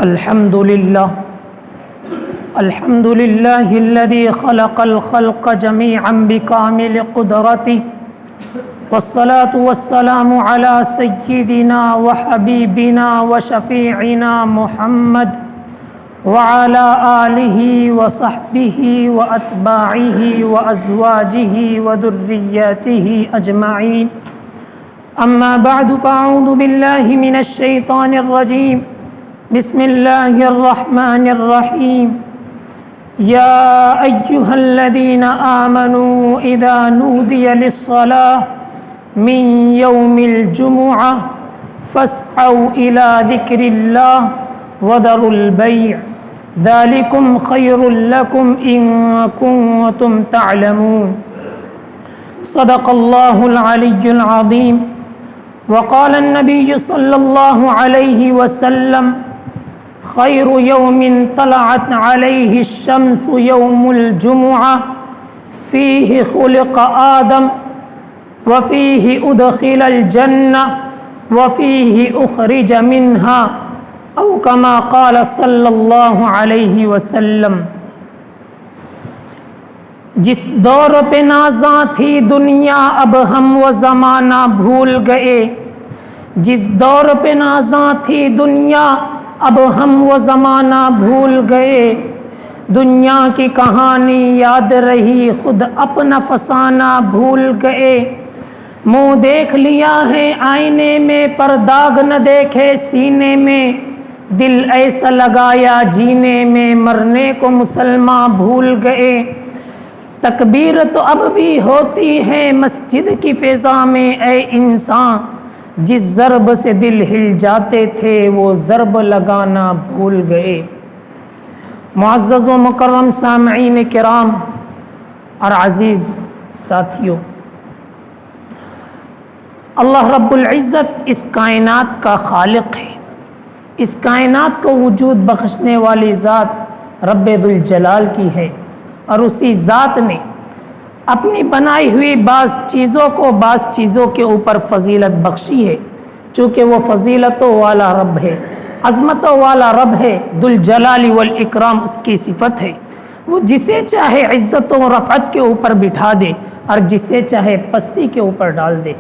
الحمد لله الذي خلق الخلق جميعا بكامل قدرته، والصلاة والسلام على سيدنا وحبيبنا وشفيعنا محمد وعلى آله وصحبه وأتباعه وأزواجه وذرياته أجمعين. أما بعد فأعوذ بالله من الشيطان الرجيم. بسم الله الرحمن الرحيم. يا أيها الذين آمنوا إذا نودي للصلاة من يوم الجمعة فاسعوا إلى ذكر الله وذروا البيع ذلكم خير لكم إن كنتم تعلمون. صدق الله العلي العظيم. وقال النبي صلى الله عليه وسلم: خير يوم طلعت عليه الشمس يوم الجمعة فيه خلق آدم وفيه أدخل الجنة وفيه أخرج منها او كما قال صلی اللہ علیہ وسلم. جس دور پہ نازاں تھی دنیا اب ہم وہ زمانہ بھول گئے. جس دور پہ نازاں تھی دنیا اب ہم وہ زمانہ بھول گئے. دنیا کی کہانی یاد رہی خود اپنا فسانہ بھول گئے. منہ دیکھ لیا ہے آئینے میں پر داغ نہ دیکھے سینے میں. دل ایسا لگایا جینے میں مرنے کو مسلمان بھول گئے. تکبیر تو اب بھی ہوتی ہے مسجد کی فضا میں اے انسان. جس ضرب سے دل ہل جاتے تھے وہ ضرب لگانا بھول گئے. معزز و مکرم سامعین کرام اور عزیز ساتھیوں، اللہ رب العزت اس کائنات کا خالق ہے. اس کائنات کو وجود بخشنے والی ذات رب ذوالجلال کی ہے، اور اسی ذات نے اپنی بنائی ہوئی بعض چیزوں کو بعض چیزوں کے اوپر فضیلت بخشی ہے. چونکہ وہ فضیلتوں والا رب ہے، عظمتوں والا رب ہے، ذوالجلال والاکرام اس کی صفت ہے. وہ جسے چاہے عزت و رفعت کے اوپر بٹھا دے اور جسے چاہے پستی کے اوپر ڈال دے.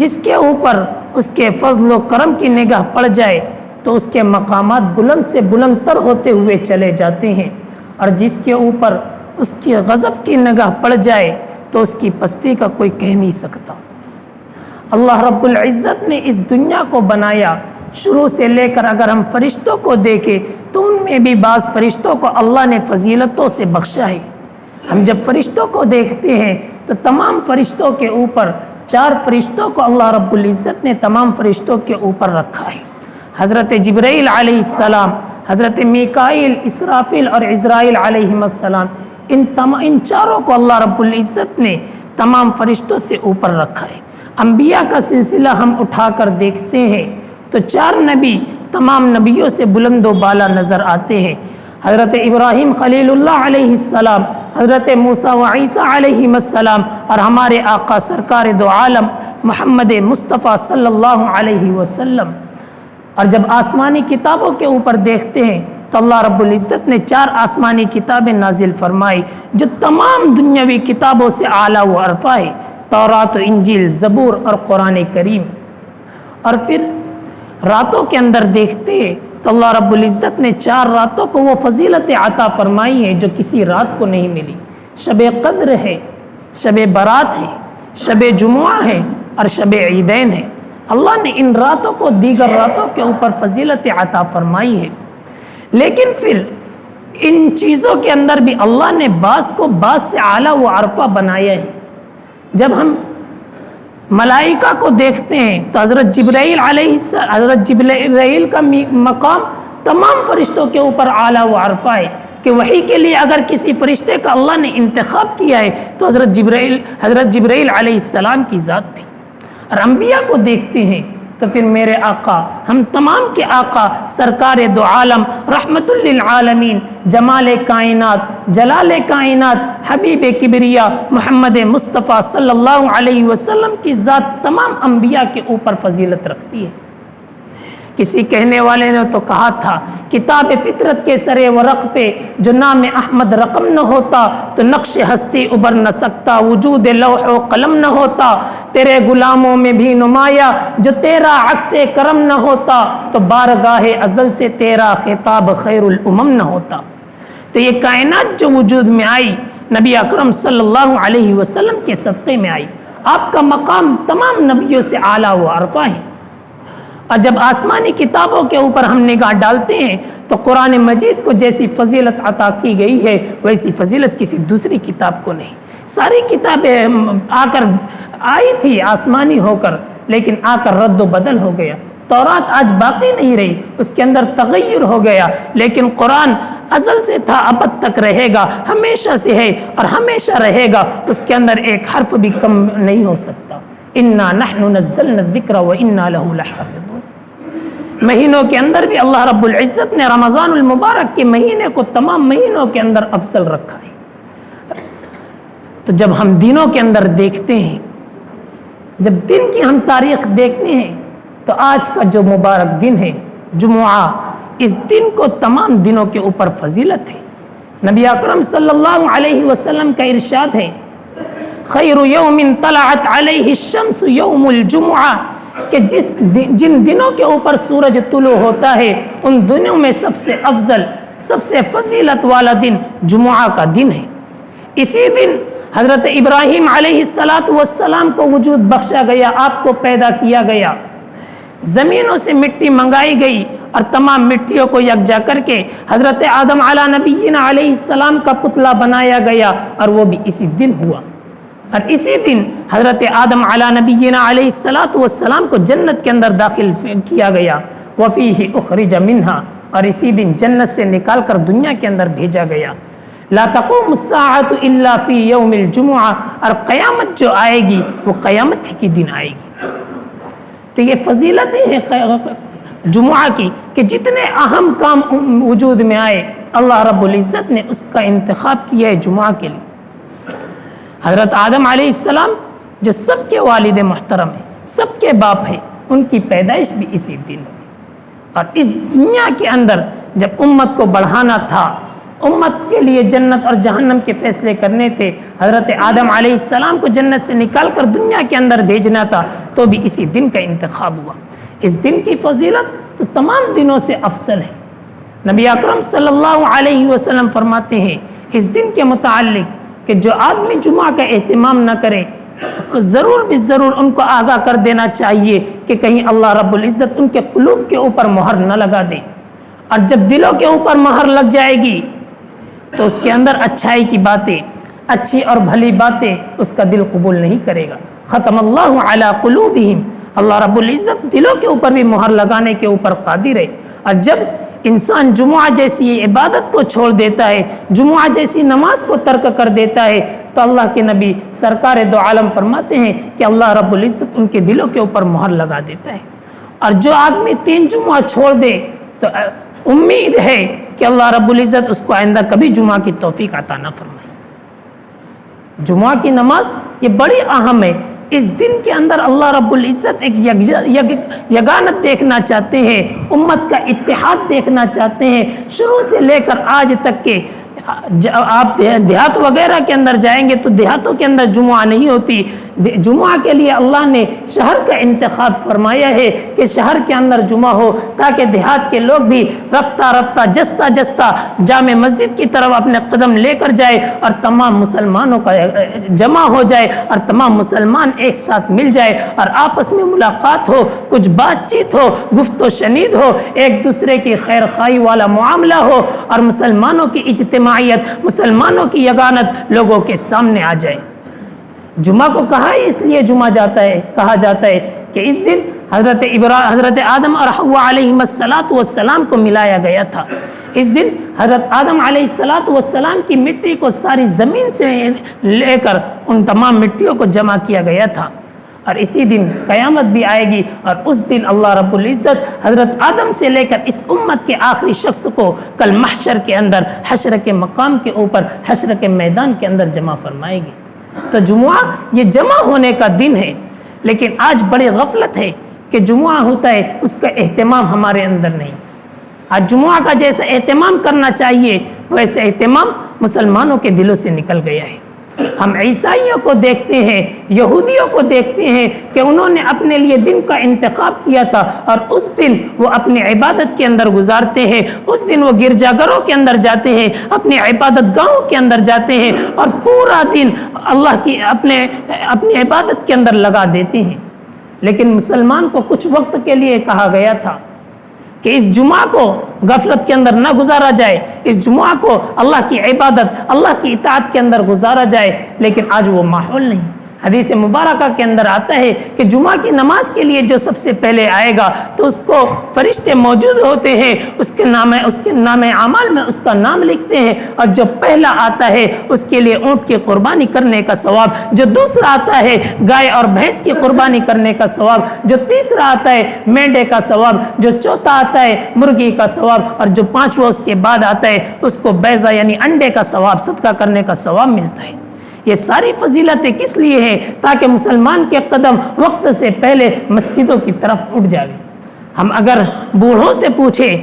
جس کے اوپر اس کے فضل و کرم کی نگاہ پڑ جائے تو اس کے مقامات بلند سے بلند تر ہوتے ہوئے چلے جاتے ہیں، اور جس کے اوپر اس کی غضب کی نگاہ پڑ جائے تو اس کی پستی کا کوئی کہہ نہیں سکتا. اللہ رب العزت نے اس دنیا کو بنایا. شروع سے لے کر اگر ہم فرشتوں کو دیکھیں تو ان میں بھی بعض فرشتوں کو اللہ نے فضیلتوں سے بخشا ہے. ہم جب فرشتوں کو دیکھتے ہیں تو تمام فرشتوں کے اوپر 4 فرشتوں کو اللہ رب العزت نے تمام فرشتوں کے اوپر رکھا ہے. حضرت جبرائیل علیہ السلام، حضرت میکائیل، اسرافیل اور عزرائیل علیہ السلام، ان چاروں کو اللہ رب العزت نے تمام فرشتوں سے اوپر رکھا ہے. انبیاء کا سلسلہ ہم اٹھا کر دیکھتے ہیں تو 4 نبی تمام نبیوں سے بلند و بالا نظر آتے ہیں. حضرت ابراہیم خلیل اللہ علیہ السلام، حضرت موسیٰ و عیسیٰ علیہ السلام، اور ہمارے آقا سرکار دو عالم محمد مصطفیٰ صلی اللہ علیہ وسلم. اور جب آسمانی کتابوں کے اوپر دیکھتے ہیں تو اللہ رب العزت نے 4 آسمانی کتابیں نازل فرمائی جو تمام دنیاوی کتابوں سے اعلیٰ و ارفع ہے: تورات و انجیل، زبور اور قرآن کریم. اور پھر راتوں کے اندر دیکھتے ہیں تو اللہ رب العزت نے 4 راتوں کو وہ فضیلت عطا فرمائی ہے جو کسی رات کو نہیں ملی. شب قدر ہے، شب برات ہے، شب جمعہ ہے اور شب عیدین ہے. اللہ نے ان راتوں کو دیگر راتوں کے اوپر فضیلت عطا فرمائی ہے. لیکن پھر ان چیزوں کے اندر بھی اللہ نے بعض کو بعض سے اعلیٰ و ارفع بنایا ہے. جب ہم ملائکہ کو دیکھتے ہیں تو حضرت جبرائیل کا مقام تمام فرشتوں کے اوپر اعلیٰ و ارفع ہے کہ وحی کے لیے اگر کسی فرشتے کا اللہ نے انتخاب کیا ہے تو حضرت جبرائیل علیہ السلام کی ذات تھی. اور انبیاء کو دیکھتے ہیں تو پھر میرے آقا، ہم تمام کے آقا سرکار دو عالم رحمت للعالمین، جمال کائنات، جلال کائنات، حبیب کبریا محمد مصطفیٰ صلی اللہ علیہ وسلم کی ذات تمام انبیاء کے اوپر فضیلت رکھتی ہے. کسی کہنے والے نے تو کہا تھا کتاب فطرت کے سرے ورق پہ جو نام احمد رقم نہ ہوتا تو نقش ہستی ابھر نہ سکتا، وجود لوح و قلم نہ ہوتا تیرے غلاموں میں بھی نمایاں، جو تیرا عکس کرم نہ ہوتا تو بارگاہ ازل سے تیرا خطاب خیر الامم نہ ہوتا۔ تو یہ کائنات جو وجود میں آئی نبی اکرم صلی اللہ علیہ وسلم کے صدقے میں آئی۔ آپ کا مقام تمام نبیوں سے اعلیٰ و عرفہ ہے، اور جب آسمانی کتابوں کے اوپر ہم نگاہ ڈالتے ہیں تو قرآن مجید کو جیسی فضیلت عطا کی گئی ہے ویسی فضیلت کسی دوسری کتاب کو نہیں۔ ساری کتابیں آ کر آئی تھی آسمانی ہو کر، لیکن آ کر رد و بدل ہو گیا۔ تورات آج باقی نہیں رہی، اس کے اندر تغیر ہو گیا، لیکن قرآن ازل سے تھا، ابد تک رہے گا، ہمیشہ سے ہے اور ہمیشہ رہے گا، اس کے اندر ایک حرف بھی کم نہیں ہو سکتا۔ انا نحن نزلنا الذکر وانا له لحافظون۔ مہینوں کے اندر بھی اللہ رب العزت نے رمضان المبارک کے مہینے کو تمام مہینوں کے اندر افضل رکھا ہے۔ تو جب ہم دنوں کے اندر دیکھتے ہیں، جب دن کی ہم تاریخ دیکھتے ہیں تو آج کا جو مبارک دن ہے جمعہ، اس دن کو تمام دنوں کے اوپر فضیلت ہے۔ نبی اکرم صلی اللہ علیہ وسلم کا ارشاد ہے خیر یوم طلعت علیہ الشمس یوم الجمعہ، کہ جن دنوں کے اوپر سورج طلوع ہوتا ہے ان دنوں میں سب سے افضل، سب سے فضیلت والا دن جمعہ کا دن ہے۔ اسی دن حضرت ابراہیم علیہ السلام کو وجود بخشا گیا، آپ کو پیدا کیا گیا، زمینوں سے مٹی منگائی گئی اور تمام مٹیوں کو یکجا کر کے حضرت آدم علی نبینا علیہ السلام کا پتلا بنایا گیا، اور وہ بھی اسی دن ہوا۔ اور اسی دن حضرت آدم علی نبینا علیہ السلام کو جنت کے اندر داخل کیا گیا، وفیہ اخرج منہا، اور اسی دن جنت سے نکال کر دنیا کے اندر بھیجا گیا۔ لا تقوم الساعة الا فی یوم الجمعہ، اور قیامت جو آئے گی وہ قیامت ہی کی دن آئے گی۔ تو یہ فضیلتیں ہیں جمعہ کی کہ جتنے اہم کام وجود میں آئے اللہ رب العزت نے اس کا انتخاب کیا ہے جمعہ کے لیے۔ حضرت آدم علیہ السلام جو سب کے والد محترم ہیں، سب کے باپ ہیں، ان کی پیدائش بھی اسی دن ہے۔ اور اس دنیا کے اندر جب امت کو بڑھانا تھا، امت کے لیے جنت اور جہنم کے فیصلے کرنے تھے، حضرت آدم علیہ السلام کو جنت سے نکال کر دنیا کے اندر بھیجنا تھا، تو بھی اسی دن کا انتخاب ہوا۔ اس دن کی فضیلت تو تمام دنوں سے افضل ہے۔ نبی اکرم صلی اللہ علیہ وسلم فرماتے ہیں اس دن کے متعلق کہ جو آدمی جمعہ کا اہتمام نہ کرے تو ضرور بھی ضرور ان کو آگاہ کر دینا چاہیے کہ کہیں اللہ رب العزت ان کے قلوب کے اوپر مہر نہ لگا دے، اور جب دلوں کے اوپر مہر لگ جائے گی تو اس کے اندر اچھائی کی باتیں، اچھی اور بھلی باتیں اس کا دل قبول نہیں کرے گا۔ ختم اللہ علی قلوبہم، اللہ رب العزت دلوں کے اوپر بھی مہر لگانے کے اوپر قادر ہے۔ اور جب انسان جمعہ جیسی عبادت کو چھوڑ دیتا ہے، جمعہ جیسی نماز کو ترک کر دیتا ہے، تو اللہ کے نبی سرکار دو عالم فرماتے ہیں کہ اللہ رب العزت ان کے دلوں کے اوپر مہر لگا دیتا ہے۔ اور جو آدمی 3 جمعہ چھوڑ دے تو امید ہے کہ اللہ رب العزت اس کو آئندہ کبھی جمعہ کی توفیق عطا نہ فرمائے۔ جمعہ کی نماز یہ بڑی اہم ہے۔ اس دن کے اندر اللہ رب العزت ایک یگانت دیکھنا چاہتے ہیں، امت کا اتحاد دیکھنا چاہتے ہیں۔ شروع سے لے کر آج تک کے آپ دیہات وغیرہ کے اندر جائیں گے تو دیہاتوں کے اندر جمعہ نہیں ہوتی۔ جمعہ کے لیے اللہ نے شہر کا انتخاب فرمایا ہے کہ شہر کے اندر جمعہ ہو، تاکہ دیہات کے لوگ بھی رفتہ رفتہ جستہ جستہ جامع مسجد کی طرف اپنے قدم لے کر جائے اور تمام مسلمانوں کا جمع ہو جائے اور تمام مسلمان ایک ساتھ مل جائے اور آپس میں ملاقات ہو، کچھ بات چیت ہو، گفت و شنید ہو، ایک دوسرے کی خیر خواہی والا معاملہ ہو، اور مسلمانوں کی اجتماعیت، مسلمانوں کی یگانت لوگوں کے سامنے آ جائے۔ جمعہ کو اس لیے جمعہ کہا جاتا ہے کہ اس دن حضرت آدم اور حوا علیہ السلام کو ملایا گیا تھا۔ اس دن حضرت آدم علیہ السلام کی مٹی کو ساری زمین سے لے کر ان تمام مٹیوں کو جمع کیا گیا تھا، اور اسی دن قیامت بھی آئے گی، اور اس دن اللہ رب العزت حضرت آدم سے لے کر اس امت کے آخری شخص کو کل محشر کے اندر، حشر کے مقام کے اوپر، حشر کے میدان کے اندر جمع فرمائے گی۔ تو جمعہ یہ جمع ہونے کا دن ہے، لیکن آج بڑی غفلت ہے کہ جمعہ ہوتا ہے اس کا اہتمام ہمارے اندر نہیں۔ آج جمعہ کا جیسا اہتمام کرنا چاہیے ویسے اہتمام مسلمانوں کے دلوں سے نکل گیا ہے۔ ہم عیسائیوں کو دیکھتے ہیں، یہودیوں کو دیکھتے ہیں کہ انہوں نے اپنے لیے دن کا انتخاب کیا تھا اور اس دن وہ اپنی عبادت کے اندر گزارتے ہیں، اس دن وہ گرجا گھروں کے اندر جاتے ہیں، اپنی عبادت گاہوں کے اندر جاتے ہیں اور پورا دن اللہ کی اپنی عبادت کے اندر لگا دیتے ہیں۔ لیکن مسلمان کو کچھ وقت کے لیے کہا گیا تھا کہ اس جمعہ کو غفلت کے اندر نہ گزارا جائے، اس جمعہ کو اللہ کی عبادت، اللہ کی اطاعت کے اندر گزارا جائے، لیکن آج وہ ماحول نہیں۔ حدیث مبارکہ کے اندر آتا ہے کہ جمعہ کی نماز کے لیے جو سب سے پہلے آئے گا تو اس کو فرشتے موجود ہوتے ہیں، اس کے نام اعمال میں اس کا نام لکھتے ہیں، اور جو پہلا آتا ہے اس کے لیے اونٹ کی قربانی کرنے کا ثواب، جو دوسرا آتا ہے گائے اور بھینس کی قربانی کرنے کا ثواب، جو تیسرا آتا ہے مینڈے کا ثواب، جو چوتھا آتا ہے مرغی کا ثواب، اور جو پانچواں اس کے بعد آتا ہے اس کو بیضہ یعنی انڈے کا ثواب، صدقہ کرنے کا ثواب ملتا ہے۔ یہ ساری فضیلتیں کس لیے ہیں؟ تاکہ مسلمان کے قدم وقت سے پہلے مسجدوں کی طرف اٹھ جائے۔ ہم اگر بوڑھوں سے پوچھیں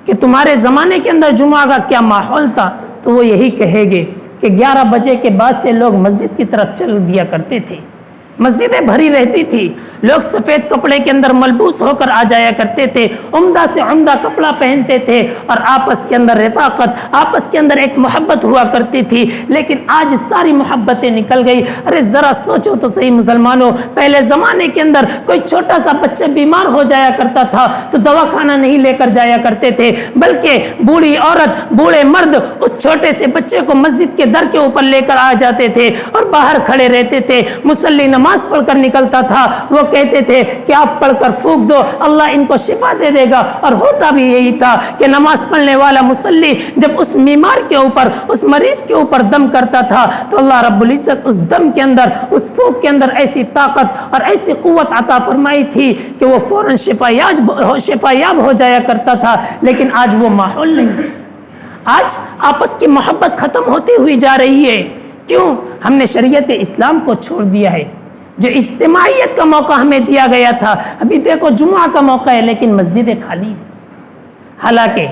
کہ تمہارے زمانے کے اندر جمعہ کا کیا ماحول تھا تو وہ یہی کہیں گے کہ 11 بجے کے بعد سے لوگ مسجد کی طرف چل دیا کرتے تھے، مسجدیں بھری رہتی تھی، لوگ سفید کپڑے کے اندر ملبوس ہو کر آ جایا کرتے تھے، عمدہ سے عمدہ کپڑا پہنتے تھے اور آپس کے اندر رفاقت، آپس کے اندر ایک محبت ہوا کرتی تھی۔ لیکن آج ساری محبتیں نکل گئی۔ ارے ذرا سوچو تو صحیح مسلمانوں، پہلے زمانے کے اندر کوئی چھوٹا سا بچہ بیمار ہو جایا کرتا تھا تو دواخانہ نہیں لے کر جایا کرتے تھے، بلکہ بوڑھی عورت، بوڑھے مرد اس چھوٹے سے بچے کو مسجد کے در کے اوپر لے کر آ جاتے تھے اور باہر کھڑے رہتے تھے۔ مصلی نماز پڑھ کر نکلتا تھا، وہ کہتے تھے کہ آپ پڑھ کر پھونک دو، اللہ ان کو شفا دے دے گا، اور ہوتا بھی یہی تھا کہ نماز پڑھنے والا مصلی جب اس بیمار کے اوپر، اس مریض کے اوپر دم کرتا تھا تو اللہ رب العزت اس دم کے اندر، اس پھونک کے اندر ایسی طاقت اور ایسی قوت عطا فرمائی تھی کہ وہ فوراً شفا یاب ہو جایا کرتا تھا۔ لیکن آج وہ ماحول نہیں، آج آپس کی محبت ختم ہوتی ہوئی جا رہی ہے۔ کیوں؟ ہم نے شریعت اسلام کو چھوڑ دیا ہے۔ جو اجتماعیت کا موقع ہمیں دیا گیا تھا، ابھی دیکھو جمعہ کا موقع ہے لیکن مسجدیں خالی ہیں۔ حالانکہ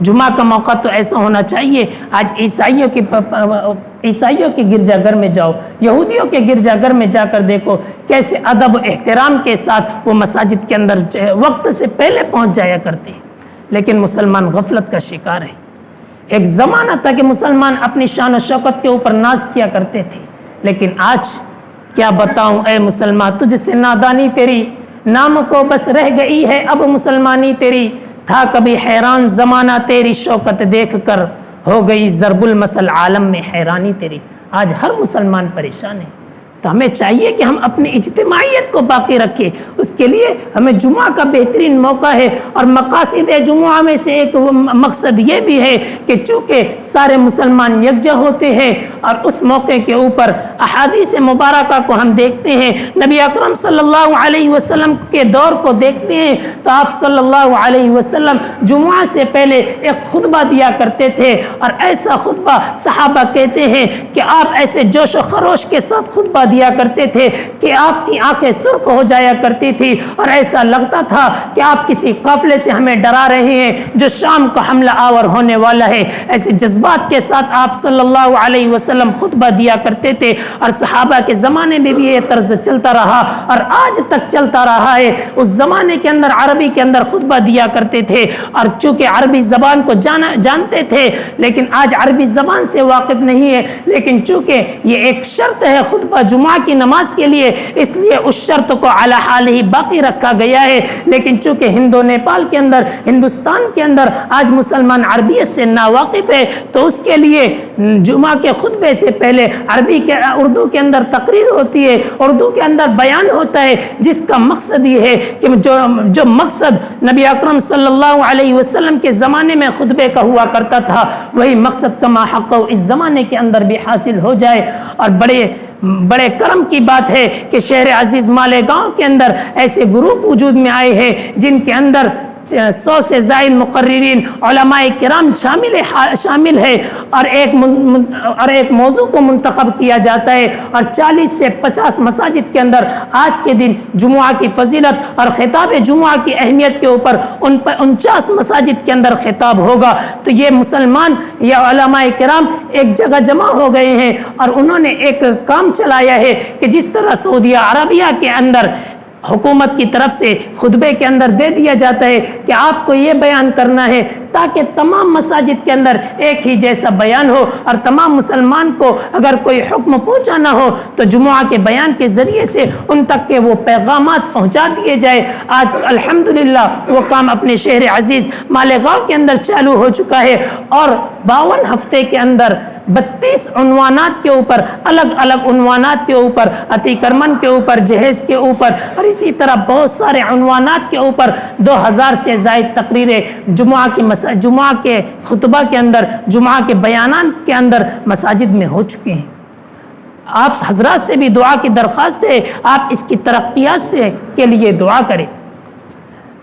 جمعہ کا موقع تو ایسا ہونا چاہیے، آج عیسائیوں کے گرجا گھر میں جاؤ، یہودیوں کے گرجا گھر میں جا کر دیکھو کیسے ادب و احترام کے ساتھ وہ مساجد کے اندر وقت سے پہلے پہنچ جایا کرتے ہیں۔ لیکن مسلمان غفلت کا شکار ہے۔ ایک زمانہ تھا کہ مسلمان اپنی شان و شوکت کے اوپر ناز کیا کرتے تھے، لیکن آج کیا بتاؤں اے مسلمان تجھ سے نادانی تیری، نام کو بس رہ گئی ہے اب مسلمانی تیری، تھا کبھی حیران زمانہ تیری شوکت دیکھ کر، ہو گئی ضرب المثل عالم میں حیرانی تیری۔ آج ہر مسلمان پریشان ہے، تو ہمیں چاہیے کہ ہم اپنی اجتماعیت کو باقی رکھیں۔ اس کے لیے ہمیں جمعہ کا بہترین موقع ہے، اور مقاصد جمعہ میں سے ایک مقصد یہ بھی ہے کہ چونکہ سارے مسلمان یکجا ہوتے ہیں اور اس موقع کے اوپر احادیث مبارکہ کو ہم دیکھتے ہیں، نبی اکرم صلی اللہ علیہ وسلم کے دور کو دیکھتے ہیں تو آپ صلی اللہ علیہ وسلم جمعہ سے پہلے ایک خطبہ دیا کرتے تھے، اور ایسا خطبہ صحابہ کہتے ہیں کہ آپ ایسے جوش و خروش کے ساتھ خطبہ دیا کرتے تھے کہ آپ کی آنکھیں سرخ ہو جایا کرتی تھی، اور ایسا لگتا تھا کہ آپ کسی قافلے سے ہمیں ڈرا رہے ہیں جو شام کو حملہ آور ہونے والا ہے۔ ایسے جذبات کے ساتھ آپ صلی اللہ علیہ وسلم خطبہ دیا کرتے تھے، اور صحابہ کے زمانے میں بھی یہ طرز چلتا رہا اور آج تک چلتا رہا ہے۔ اس زمانے کے اندر عربی کے اندر خطبہ دیا کرتے تھے، اور چونکہ عربی زبان کو جانتے تھے لیکن آج عربی زبان سے واقف نہیں ہے، لیکن چونکہ یہ ایک شرط ہے خطبہ جمعہ کی نماز کے لیے، اس لیے اس شرط کو علی حال ہی باقی رکھا گیا ہے۔ لیکن چونکہ ہند و نیپال کے اندر، ہندوستان کے اندر آج مسلمان عربیت سے ناواقف ہے، تو اس کے لیے جمعہ کے خطبے سے پہلے اردو کے اندر تقریر ہوتی ہے، اردو کے اندر بیان ہوتا ہے، جس کا مقصد یہ ہے کہ جو مقصد نبی اکرم صلی اللہ علیہ وسلم کے زمانے میں خطبے کا ہوا کرتا تھا، وہی مقصد کما حق اس زمانے کے اندر بھی حاصل ہو جائے۔ اور بڑے کرم کی بات ہے کہ شہر عزیز مالیگاؤں کے اندر ایسے گروپ وجود میں آئے ہیں جن کے اندر 100 سے زائد مقررین علماء کرام شامل ہے اور ایک موضوع کو منتخب کیا جاتا ہے اور 40 سے 50 مساجد کے اندر آج کے دن جمعہ کی فضیلت اور خطاب جمعہ کی اہمیت کے اوپر 49 مساجد کے اندر خطاب ہوگا. تو یہ مسلمان یا علماء کرام ایک جگہ جمع ہو گئے ہیں اور انہوں نے ایک کام چلایا ہے کہ جس طرح سعودیہ عربیہ کے اندر حکومت کی طرف سے خطبے کے اندر دے دیا جاتا ہے کہ آپ کو یہ بیان کرنا ہے تاکہ تمام مساجد کے اندر ایک ہی جیسا بیان ہو اور تمام مسلمان کو اگر کوئی حکم پہنچانا ہو تو جمعہ کے بیان کے ذریعے سے ان تک کے وہ پیغامات پہنچا دیے جائے. آج الحمدللہ وہ کام اپنے شہر عزیز مالیگاؤں کے اندر چالو ہو چکا ہے اور 52 ہفتے کے اندر 32 عنوانات کے اوپر الگ الگ عنوانات کے اوپر عتی کرمن کے اوپر جہیز کے اوپر اور اسی طرح بہت سارے عنوانات کے اوپر 2000 سے زائد تقریریں جمعہ کے خطبہ کے اندر جمعہ کے بیانات کے اندر مساجد میں ہو چکے ہیں. آپ حضرات سے بھی دعا کی درخواست ہے آپ اس کی ترقیات کے لیے دعا کریں.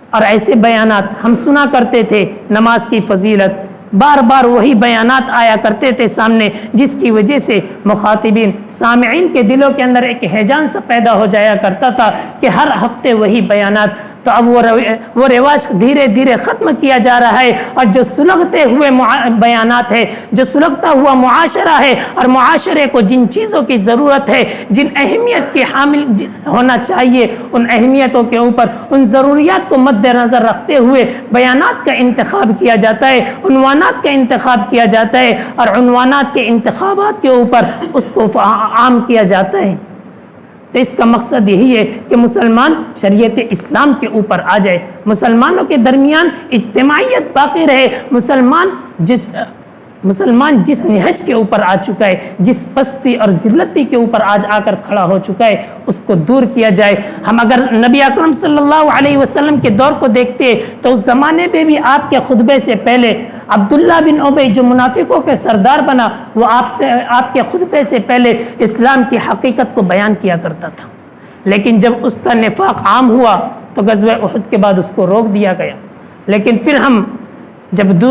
اور ایسے بیانات ہم سنا کرتے تھے نماز کی فضیلت بار بار وہی بیانات آیا کرتے تھے سامنے جس کی وجہ سے مخاطبین سامعین کے دلوں کے اندر ایک ہیجان سا پیدا ہو جایا کرتا تھا کہ ہر ہفتے وہی بیانات. تو اب وہ رواج دھیرے دھیرے ختم کیا جا رہا ہے اور جو سلگتے ہوئے بیانات ہے جو سلگتا ہوا معاشرہ ہے اور معاشرے کو جن چیزوں کی ضرورت ہے جن اہمیت کے حامل ہونا چاہیے ان اہمیتوں کے اوپر ان ضروریات کو مد نظر رکھتے ہوئے بیانات کا انتخاب کیا جاتا ہے عنوانات کا انتخاب کیا جاتا ہے اور عنوانات کے انتخابات کے اوپر اس کو عام کیا جاتا ہے. تو اس کا مقصد یہی ہے کہ مسلمان شریعت اسلام کے اوپر آ جائے مسلمانوں کے درمیان اجتماعیت باقی رہے مسلمان جس نہج کے اوپر آ چکا ہے جس پستی اور ذلتی کے اوپر آج آ کر کھڑا ہو چکا ہے اس کو دور کیا جائے. ہم اگر نبی اکرم صلی اللہ علیہ وسلم کے دور کو دیکھتے تو اس زمانے میں بھی آپ کے خطبے سے پہلے عبداللہ بن ابی جو منافقوں کے سردار بنا وہ آپ کے خطبے سے پہلے اسلام کی حقیقت کو بیان کیا کرتا تھا. لیکن جب اس کا نفاق عام ہوا تو غزوہ احد کے بعد اس کو روک دیا گیا. لیکن پھر ہم جب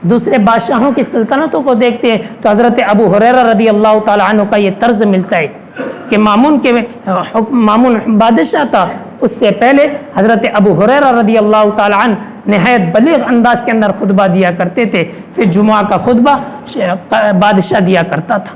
دوسرے بادشاہوں کی سلطنتوں کو دیکھتے ہیں تو حضرت ابو ہریرہ رضی اللہ تعالیٰ عنہ کا یہ طرز ملتا ہے کہ مامون بادشاہ تھا اس سے پہلے حضرت ابو ہریرہ رضی اللہ تعالیٰ عنہ نہایت بلیغ انداز کے اندر خطبہ دیا کرتے تھے پھر جمعہ کا خطبہ بادشاہ دیا کرتا تھا.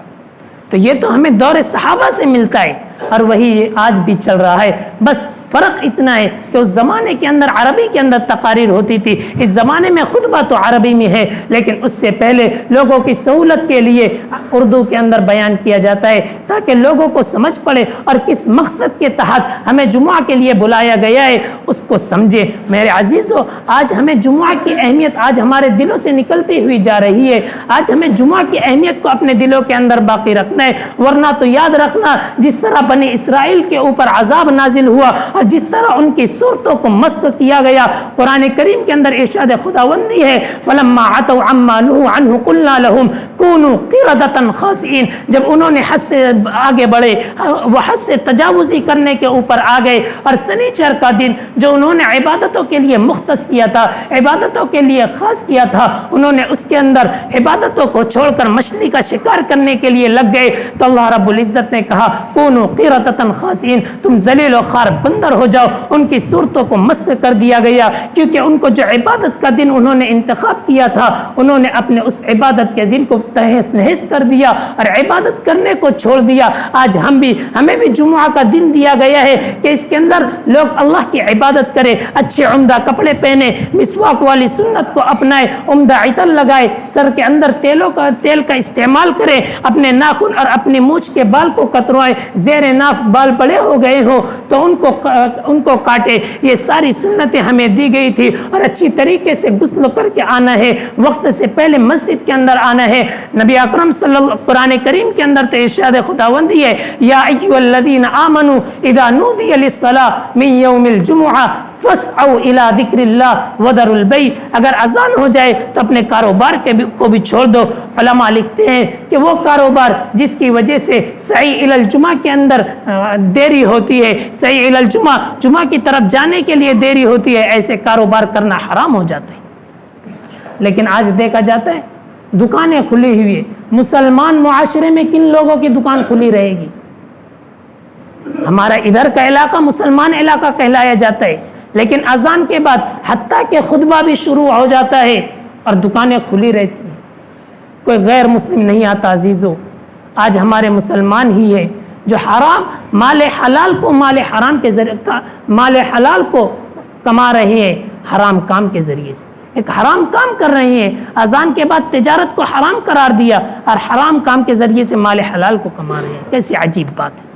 تو یہ تو ہمیں دور صحابہ سے ملتا ہے اور وہی آج بھی چل رہا ہے. بس فرق اتنا ہے کہ اس زمانے کے اندر عربی کے اندر تقاریر ہوتی تھی اس زمانے میں خطبہ تو عربی میں ہے لیکن اس سے پہلے لوگوں کی سہولت کے لیے اردو کے اندر بیان کیا جاتا ہے تاکہ لوگوں کو سمجھ پڑے اور کس مقصد کے تحت ہمیں جمعہ کے لیے بلایا گیا ہے اس کو سمجھے. میرے عزیزو آج ہمیں جمعہ کی اہمیت آج ہمارے دلوں سے نکلتی ہوئی جا رہی ہے. آج ہمیں جمعہ کی اہمیت کو اپنے دلوں کے اندر باقی رکھنا ہے ورنہ تو یاد رکھنا جس طرح بنی اسرائیل کے اوپر عذاب نازل ہوا اور جس طرح ان کی صورتوں کو مسخ کیا گیا قرآن کریم کے اندر ارشاد خداوندی ہے فلما عتوا عما نهوا عنه قلنا لهم كونوا قردة خاسئين. جب انہوں نے حد سے آگے بڑھے وہ حد سے تجاوزی کرنے کے اوپر آ گئے اور سنیچر کا دن جو انہوں نے عبادتوں کے لیے مختص کیا تھا عبادتوں کے لیے خاص کیا تھا انہوں نے اس کے اندر عبادتوں کو چھوڑ کر مچھلی کا شکار کرنے کے لیے لگ گئے تو اللہ رب العزت نے کہا كونوا قردة خاسئين تم ذلیل و خوار بندر ہو جاؤ. ان کی صورتوں کو مسخ کر دیا گیا کیونکہ ان کو جو عبادت کا دن انہوں نے انتخاب کیا تھا انہوں نے اپنے اس عبادت کے دن کو تہس نہس کر دیا اور عبادت کرنے کو چھوڑ دیا. آج ہمیں بھی جمعہ کا دن دیا گیا ہے کہ اس کے اندر لوگ اللہ کی عبادت کرے اچھے عمدہ کپڑے پہنے مسواک والی سنت کو اپنائے عمدہ عطر لگائے سر کے اندر تیل کا استعمال کرے اپنے ناخن اور اپنی مونچھ کے بال کو کتروائے زیر ناف بال بڑے ہو گئے ہوں تو ان کو کاٹے. یہ ساری سنتیں ہمیں دی گئی تھی اور اچھی طریقے سے غسل کر کے آنا ہے وقت سے پہلے مسجد کے اندر آنا ہے. نبی اکرم صلی اللہ قرآن کریم کے اندر تو ارشاد خداوندی ہے یا ایھا الذین آمنوا اذا نودی للصلاۃ من یوم الجمعہ فاسعوا الی ذکر اللہ وذروا البیع. اگر اذان ہو جائے تو اپنے کاروبار کو بھی چھوڑ دو. علماء لکھتے ہیں کہ وہ کاروبار جس کی وجہ سے سعی الی الجمعہ کے اندر دیری ہوتی ہے سعی الی الجمعہ جمعہ کی طرف جانے کے لیے دیری ہوتی ہے، ایسے کاروبار کرنا حرام ہو جاتا ہے۔ لیکن آج دیکھا جاتا ہے دکانیں کھلی ہوئی ہے، مسلمان معاشرے میں کن لوگوں کی دکان کھلی رہے گی؟ ہمارا ادھر کا علاقہ مسلمان علاقہ کہلایا جاتا ہے، لیکن اذان کے بعد حتیٰ کہ خطبہ بھی شروع ہو جاتا ہے اور دکانیں کھلی رہتی ہیں، کوئی غیر مسلم نہیں آتا۔ عزیزو، آج ہمارے مسلمان ہی ہے جو حرام مال حلال کو مال حرام کے ذریعے مال حلال کو کما رہے ہیں، حرام کام کے ذریعے سے ایک حرام کام کر رہے ہیں۔ اذان کے بعد تجارت کو حرام قرار دیا اور حرام کام کے ذریعے سے مال حلال کو کما رہے ہیں، کیسی عجیب بات ہے۔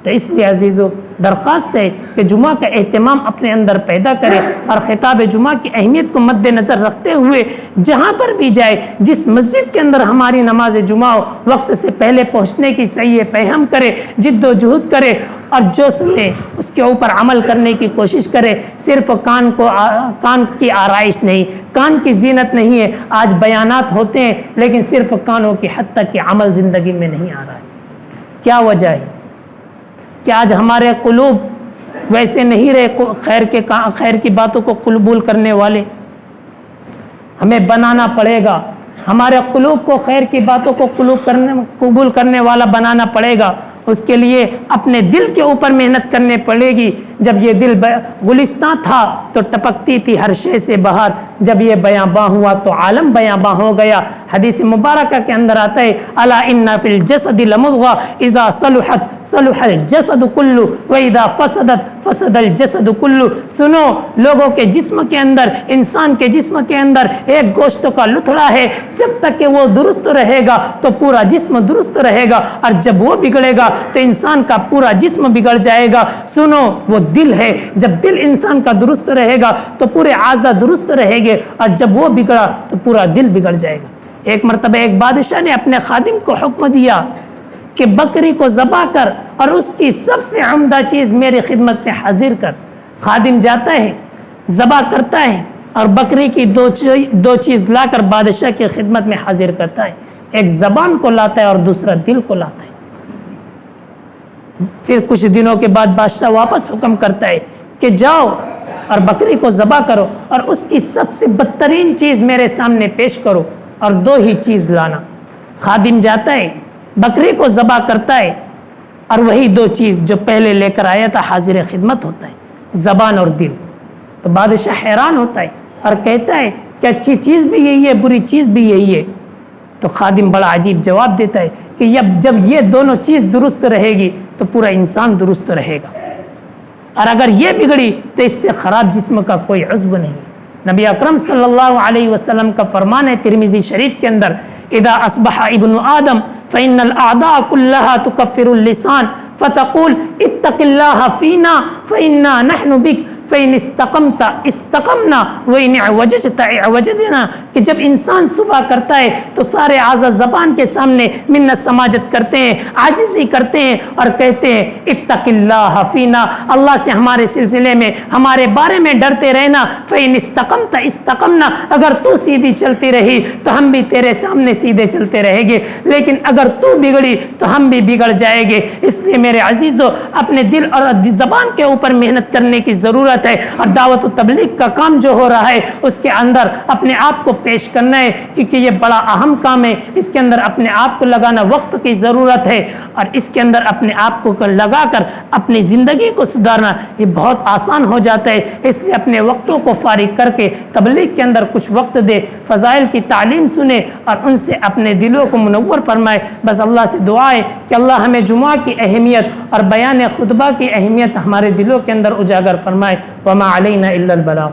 تو اس لیے عزیزو درخواست ہے کہ جمعہ کا اہتمام اپنے اندر پیدا کرے اور خطاب جمعہ کی اہمیت کو مد نظر رکھتے ہوئے جہاں پر بھی جائے، جس مسجد کے اندر ہماری نماز جمعہ ہو، وقت سے پہلے پہنچنے کی صحیح فہم کرے، جد و جہد کرے اور جو سنے اس کے اوپر عمل کرنے کی کوشش کرے۔ صرف کان کی آرائش نہیں، کان کی زینت نہیں ہے، آج بیانات ہوتے ہیں لیکن صرف کانوں کی حد تک کہ عمل زندگی میں نہیں آ رہا ہے۔ کیا وجہ ہے کہ آج ہمارے قلوب ویسے نہیں رہے خیر کی باتوں کو قبول کرنے والے؟ ہمیں بنانا پڑے گا، ہمارے قلوب کو خیر کی باتوں کو قبول کرنے والا بنانا پڑے گا۔ اس کے لیے اپنے دل کے اوپر محنت کرنے پڑے گی۔ جب یہ دل گلستان تھا تو ٹپکتی تھی ہر شے سے بہار، جب یہ بیاباں ہوا تو عالم بیاباں ہو گیا۔ حدیث مبارکہ کے اندر آتا ہے الا ان فی الجسد لمضغہ اذا صلحت صلح الجسد کلہ واذا فسدت فسد الجسد کلہ۔ سنو، لوگوں کے جسم کے اندر، انسان کے جسم کے اندر ایک گوشت کا لتھڑا ہے، جب تک کہ وہ درست رہے گا تو پورا جسم درست رہے گا، اور جب وہ بگڑے گا تو انسان کا پورا جسم بگڑ جائے گا۔ سنو، وہ دل ہے، جب دل انسان کا درست رہے گا تو پورے اعضاء درست رہے گے، اور جب وہ بگڑا تو پورا دل بگڑ جائے گا۔ ایک مرتبہ ایک بادشاہ نے اپنے خادم کو حکم دیا کہ بکری کو ذبح کر اور اس کی سب سے عمدہ چیز میری خدمت میں حاضر کر۔ خادم جاتا ہے، ذبح کرتا ہے اور بکری کی دو چیز لا کر بادشاہ کی خدمت میں حاضر کرتا ہے، ایک زبان کو لاتا ہے اور دوسرا دل کو لاتا ہے۔ پھر کچھ دنوں کے بعد بادشاہ واپس حکم کرتا ہے کہ جاؤ اور بکری کو ذبح کرو اور اس کی سب سے بدترین چیز میرے سامنے پیش کرو اور دو ہی چیز لانا۔ خادم جاتا ہے، بکری کو ذبح کرتا ہے اور وہی دو چیز جو پہلے لے کر آیا تھا حاضر خدمت ہوتا ہے، زبان اور دل۔ تو بادشاہ حیران ہوتا ہے اور کہتا ہے کہ اچھی چیز بھی یہی ہے، بری چیز بھی یہی ہے۔ تو خادم بڑا عجیب جواب دیتا ہے کہ جب یہ دونوں چیز درست رہے گی تو پورا انسان درست رہے گا، اور اگر یہ بگڑی تو اس سے خراب جسم کا کوئی عضو نہیں۔ نبی اکرم صلی اللہ علیہ وسلم کا فرمان ہے ترمذی شریف کے اندر اذا اصبح ابن آدم فإن الأعداء كلها تكفر اللسان فتقول اتق الله فينا فإنا نحن بك فإن استقمت استقمنا وإن اعوججت اعوججنا، کہ جب انسان صبح کرتا ہے تو سارے اعضاء زبان کے سامنے منت سماجت کرتے ہیں، عاجزی کرتے ہیں اور کہتے ہیں اتق اللہ فینا، اللہ سے ہمارے سلسلے میں، ہمارے بارے میں ڈرتے رہنا۔ فإن استقمت استقمنا، اگر تو سیدھی چلتی رہی تو ہم بھی تیرے سامنے سیدھے چلتے رہیں گے، لیکن اگر تو بگڑی تو ہم بھی بگڑ جائیں گے۔ اس لیے میرے عزیزو، اپنے دل اور زبان کے اوپر محنت کرنے کی ضرورت ہے، اور دعوت و تبلیغ کا کام جو ہو رہا ہے اس کے اندر اپنے آپ کو پیش کرنا ہے، کیونکہ یہ بڑا اہم کام ہے۔ اس کے اندر اپنے آپ کو لگانا وقت کی ضرورت ہے، اور اس کے اندر اپنے آپ کو لگا کر اپنی زندگی کو سدھارنا یہ بہت آسان ہو جاتا ہے۔ اس لیے اپنے وقتوں کو فارغ کر کے تبلیغ کے اندر کچھ وقت دے، فضائل کی تعلیم سنے اور ان سے اپنے دلوں کو منور فرمائے۔ بس اللہ سے دعا ہے کہ اللہ ہمیں جمعہ کی اہمیت اور بیان خطبہ کی اہمیت ہمارے دلوں کے اندر اجاگر فرمائے۔ وما علینا الا البلاغ۔